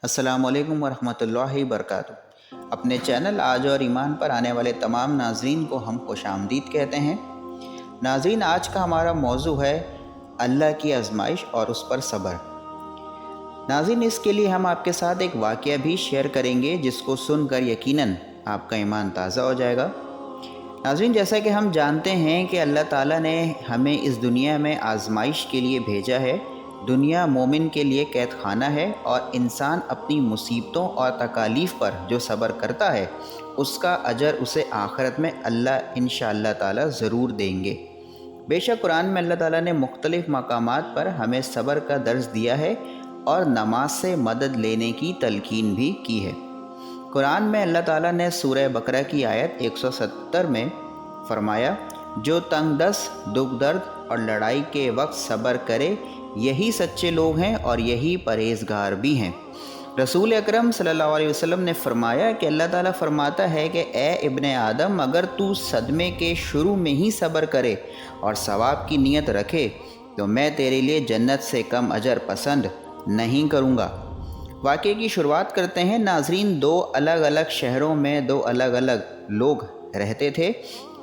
अस्सलाम वालेकुम वरहमतुल्लाहि वबरकातुहू। अपने चैनल आज और ईमान पर आने वाले तमाम नाज़रीन को हम खुशामदीद कहते हैं। नाज़रीन, आज का हमारा मौजू है अल्लाह की आजमाइश और उस पर सब्र। नाज़रीन, इसके लिए हम आपके साथ एक वाक़या भी शेयर करेंगे जिसको सुनकर यकीनन आपका ईमान ताज़ा हो जाएगा। नाज़रीन, जैसा कि हम जानते हैं कि अल्लाह ताला ने हमें इस दुनिया में आजमाइश के लिए भेजा है। दुनिया मोमिन के लिए कैद खाना है और इंसान अपनी मुसीबतों और तकालीफ़ पर जो सब्र करता है उसका अजर उसे आखिरत में अल्लाह इंशाअल्लाह ताला ज़रूर देंगे। बेशक कुरान में अल्लाह ताला ने मुख्तलिफ़ मकामात पर हमें सब्र का दर्स दिया है और नमाज से मदद लेने की तलकीन भी की है। कुरान में अल्लाह ताला ने सूरह बकरा की आयत 170 में फ़रमाया, जो तंग दस्त, दुख दर्द और लड़ाई के वक्त सब्र करे यही सच्चे लोग हैं और यही परहेज़गार भी हैं। रसूल अकरम सल्लल्लाहु अलैहि वसल्लम ने फ़रमाया कि अल्लाह ताला फ़रमाता है कि ए इब्ने आदम, अगर तू सदमे के शुरू में ही सब्र करे और सवाब की नीयत रखे तो मैं तेरे लिए जन्नत से कम अजर पसंद नहीं करूँगा। वाक़े की शुरुआत करते हैं। नाज़रीन, दो अलग अलग शहरों में दो अलग अलग लोग रहते थे।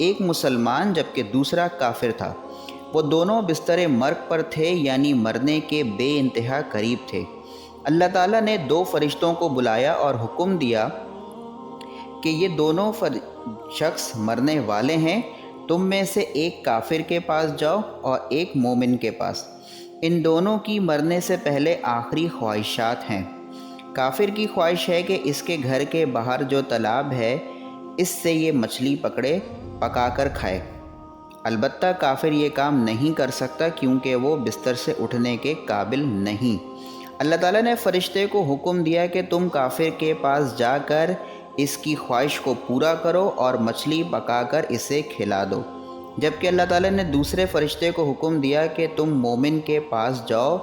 एक मुसलमान जबकि दूसरा काफिर था। वो दोनों बिस्तरे मर्ग पर थे, यानी मरने के बेइंतहा करीब थे। अल्लाह ताला ने दो फरिश्तों को बुलाया और हुक्म दिया कि ये दोनों शख्स मरने वाले हैं। तुम में से एक काफिर के पास जाओ और एक मोमिन के पास। इन दोनों की मरने से पहले आखिरी ख्वाहिशात हैं। काफिर की ख्वाहिश है कि इसके घर के बाहर जो तालाब है इससे ये मछली पकड़े पकाकर खाए। अलबत्ता काफिर ये काम नहीं कर सकता क्योंकि वो बिस्तर से उठने के काबिल नहीं। अल्लाह ताला ने फ़रिश्ते को हुक्म दिया कि तुम काफिर के पास जाकर इसकी ख्वाहिश को पूरा करो और मछली पकाकर इसे खिला दो। जबकि अल्लाह ताला ने दूसरे फ़रिश्ते को हुक्म दिया कि तुम मोमिन के पास जाओ,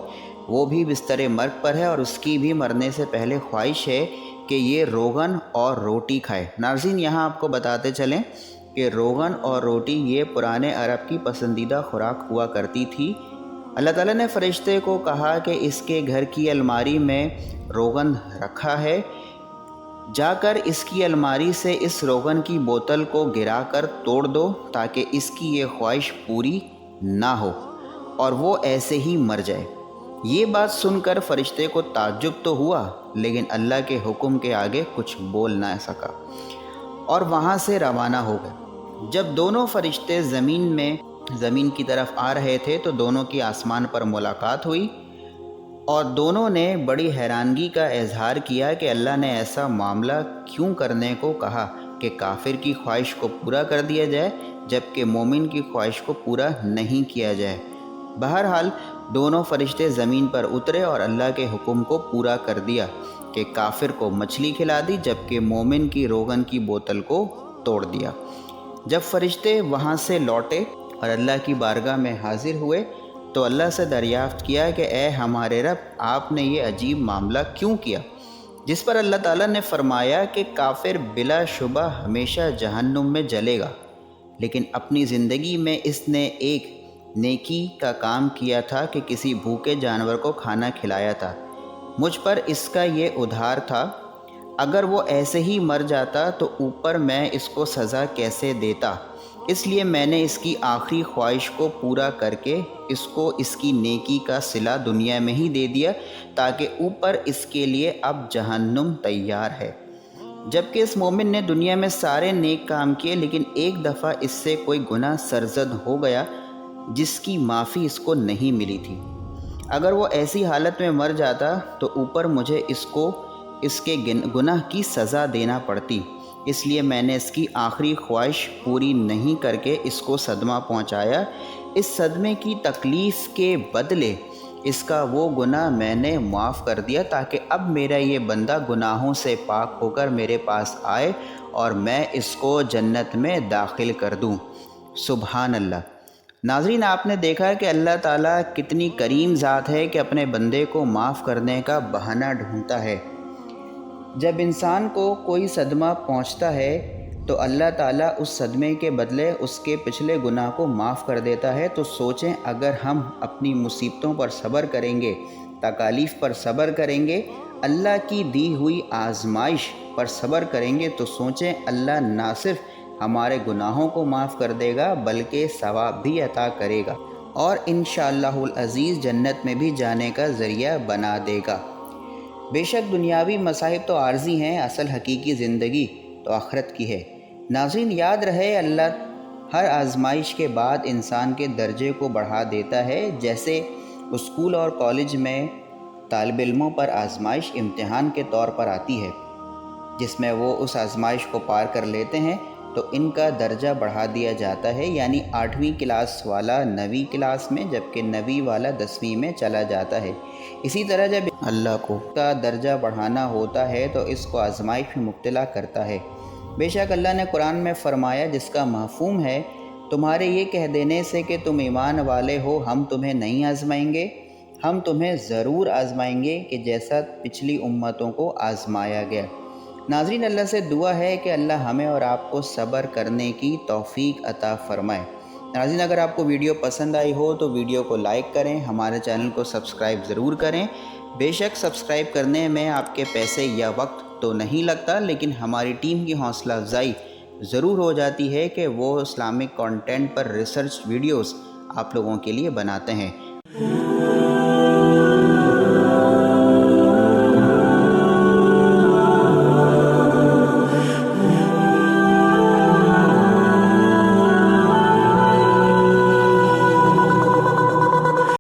वो भी बिस्तर मर्ग पर है और उसकी भी मरने से पहले ख्वाहिश है कि ये रोगन और रोटी खाए। नाज़रीन, यहाँ आपको बताते चलें कि रोगन और रोटी ये पुराने अरब की पसंदीदा खुराक हुआ करती थी। अल्लाह ताला ने फ़रिश्ते को कहा कि इसके घर की अलमारी में रोगन रखा है, जाकर इसकी अलमारी से इस रोगन की बोतल को गिराकर तोड़ दो ताकि इसकी ये ख्वाहिश पूरी ना हो और वो ऐसे ही मर जाए। ये बात सुनकर फ़रिश्ते को ताज्जुब तो हुआ, लेकिन अल्लाह के हुक्म के आगे कुछ बोल ना सका और वहाँ से रवाना हो गए। जब दोनों फ़रिश्ते ज़मीन की तरफ आ रहे थे तो दोनों की आसमान पर मुलाकात हुई और दोनों ने बड़ी हैरानगी का इजहार किया कि अल्लाह ने ऐसा मामला क्यों करने को कहा कि काफिर की ख्वाहिश को पूरा कर दिया जाए जबकि मोमिन की ख्वाहिश को पूरा नहीं किया जाए। बहरहाल दोनों फरिश्ते ज़मीन पर उतरे और अल्लाह के हुक्म को पूरा कर दिया कि काफिर को मछली खिला दी जबकि मोमिन की रोगन की बोतल को तोड़ दिया। जब फरिश्ते वहाँ से लौटे और अल्लाह की बारगाह में हाजिर हुए तो अल्लाह से दरियाफ़्त किया कि ए हमारे रब, आपने ये अजीब मामला क्यों किया? जिस पर अल्लाह ताला ने फ़रमाया कि काफिर बिलाशुबा हमेशा जहन्नुम में जलेगा, लेकिन अपनी ज़िंदगी में इसने एक नेकी का काम किया था कि किसी भूखे जानवर को खाना खिलाया था। मुझ पर इसका ये उधार था। अगर वो ऐसे ही मर जाता तो ऊपर मैं इसको सज़ा कैसे देता? इसलिए मैंने इसकी आखिरी ख्वाहिश को पूरा करके इसको इसकी नेकी का सिला दुनिया में ही दे दिया ताकि ऊपर इसके लिए अब जहन्नुम तैयार है। जबकि इस मोमिन ने दुनिया में सारे नेक काम किए, लेकिन एक दफ़ा इससे कोई गुनाह सरजद हो गया जिसकी माफ़ी इसको नहीं मिली थी। अगर वो ऐसी हालत में मर जाता तो ऊपर मुझे इसको इसके गुनाह की सज़ा देना पड़ती। इसलिए मैंने इसकी आखिरी ख्वाहिश पूरी नहीं करके इसको सदमा पहुंचाया। इस सदमे की तकलीफ़ के बदले इसका वो गुनाह मैंने माफ़ कर दिया ताकि अब मेरा ये बंदा गुनाहों से पाक होकर मेरे पास आए और मैं इसको जन्नत में दाखिल कर दूं। सुभान अल्लाह। नाज़रीन, आपने देखा कि अल्लाह ताला कितनी करीम ज़ात है कि अपने बंदे को माफ़ करने का बहाना ढूंढता है। जब इंसान को कोई सदमा पहुंचता है तो अल्लाह ताला उस सदमे के बदले उसके पिछले गुनाह को माफ़ कर देता है। तो सोचें, अगर हम अपनी मुसीबतों पर सब्र करेंगे, तकालीफ़ पर सब्र करेंगे, اللہ کی دی ہوئی آزمائش پر صبر کریں گے تو سوچیں اللہ نہ صرف ہمارے گناہوں کو معاف کر دے گا بلکہ ثواب بھی عطا کرے گا اور انشاءاللہ العزیز جنت میں بھی جانے کا ذریعہ بنا دے گا۔ بے شک دنیاوی مصائب تو عارضی ہیں، اصل حقیقی زندگی تو آخرت کی ہے۔ ناظرین یاد رہے اللہ ہر آزمائش کے بعد انسان کے درجے کو بڑھا دیتا ہے، جیسے اسکول اور کالج میں طالب علموں پر آزمائش امتحان کے طور پر آتی ہے، جس میں وہ اس آزمائش کو پار کر لیتے ہیں تو ان کا درجہ بڑھا دیا جاتا ہے، یعنی 8ویں کلاس والا 9ویں کلاس میں جبکہ 9ویں والا 10ویں میں چلا جاتا ہے۔ اسی طرح جب اللہ کو کا درجہ بڑھانا ہوتا ہے تو اس کو آزمائش میں مبتلا کرتا ہے۔ بے شک اللہ نے قرآن میں فرمایا جس کا مفہوم ہے تمہارے یہ کہہ دینے سے کہ تم ایمان والے ہو ہم تمہیں نہیں آزمائیں گے، ہم تمہیں ضرور آزمائیں گے کہ جیسا پچھلی امتوں کو آزمایا گیا۔ ناظرین اللہ سے دعا ہے کہ اللہ ہمیں اور آپ کو صبر کرنے کی توفیق عطا فرمائے۔ ناظرین اگر آپ کو ویڈیو پسند آئی ہو تو ویڈیو کو لائک کریں، ہمارے چینل کو سبسکرائب ضرور کریں۔ بے شک سبسکرائب کرنے میں آپ کے پیسے یا وقت تو نہیں لگتا، لیکن ہماری ٹیم کی حوصلہ افزائی ضرور ہو جاتی ہے کہ وہ اسلامک کانٹینٹ پر ریسرچ ویڈیوز آپ لوگوں کے لیے بناتے ہیں۔